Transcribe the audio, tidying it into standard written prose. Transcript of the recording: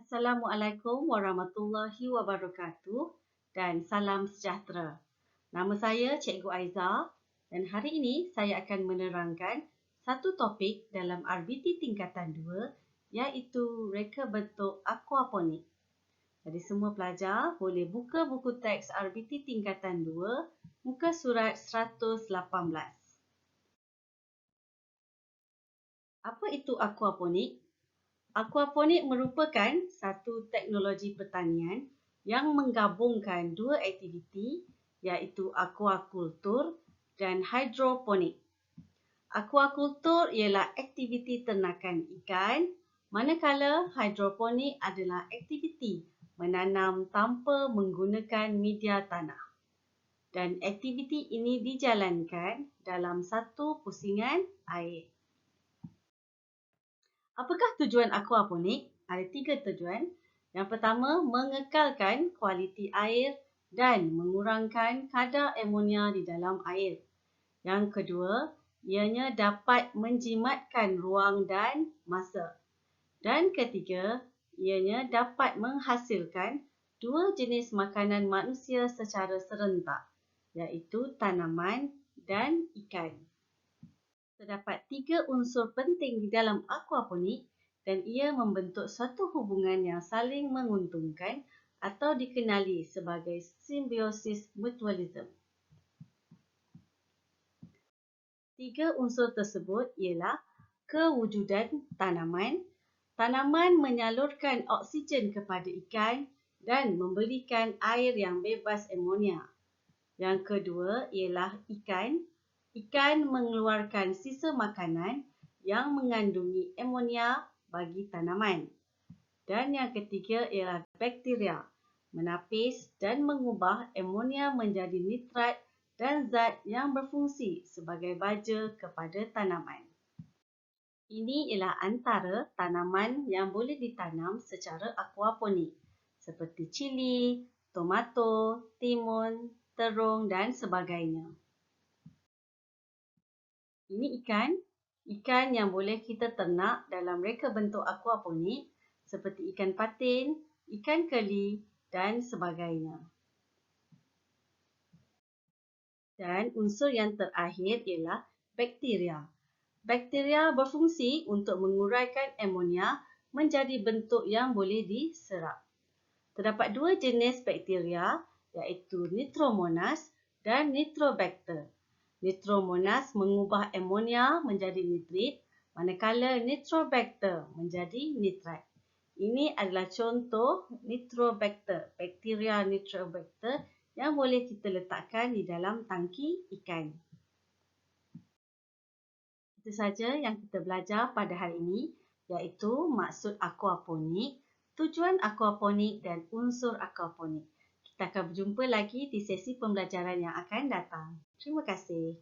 Assalamualaikum warahmatullahi wabarakatuh dan salam sejahtera. Nama saya Cikgu Aiza dan hari ini saya akan menerangkan satu topik dalam RBT tingkatan 2 iaitu reka bentuk aquaponik. Jadi semua pelajar boleh buka buku teks RBT tingkatan 2 muka surat 118. Apa itu aquaponik? Aquaponik merupakan satu teknologi pertanian yang menggabungkan dua aktiviti iaitu aquakultur dan hidroponik. Aquakultur ialah aktiviti ternakan ikan, manakala hidroponik adalah aktiviti menanam tanpa menggunakan media tanah. Dan aktiviti ini dijalankan dalam satu pusingan air. Apakah tujuan aquaponik? Ada 3 tujuan. Yang pertama, mengekalkan kualiti air dan mengurangkan kadar amonia di dalam air. Yang kedua, ianya dapat menjimatkan ruang dan masa. Dan ketiga, ianya dapat menghasilkan dua jenis makanan manusia secara serentak, iaitu tanaman dan ikan. Terdapat 3 unsur penting di dalam aquaponik dan ia membentuk suatu hubungan yang saling menguntungkan atau dikenali sebagai simbiosis mutualism. 3 unsur tersebut ialah kewujudan tanaman. Tanaman menyalurkan oksigen kepada ikan dan memberikan air yang bebas amonia. Yang kedua ialah ikan. Ikan mengeluarkan sisa makanan yang mengandungi amonia bagi tanaman. Dan yang ketiga ialah bakteria, menapis dan mengubah amonia menjadi nitrat dan zat yang berfungsi sebagai baja kepada tanaman. Ini ialah antara tanaman yang boleh ditanam secara aquaponik seperti cili, tomato, timun, terung dan sebagainya. Ini ikan yang boleh kita ternak dalam reka bentuk aquaponik seperti ikan patin, ikan keli dan sebagainya. Dan unsur yang terakhir ialah bakteria. Bakteria berfungsi untuk menguraikan amonia menjadi bentuk yang boleh diserap. Terdapat 2 jenis bakteria iaitu Nitromonas dan Nitrobacter. Nitromonas mengubah amonia menjadi nitrit, manakala Nitrobacter menjadi nitrat. Ini adalah contoh Nitrobacter, bakteria Nitrobacter yang boleh kita letakkan di dalam tangki ikan. Itu saja yang kita belajar pada hari ini, iaitu maksud aquaponik, tujuan aquaponik dan unsur aquaponik. Kita akan berjumpa lagi di sesi pembelajaran yang akan datang. Terima kasih.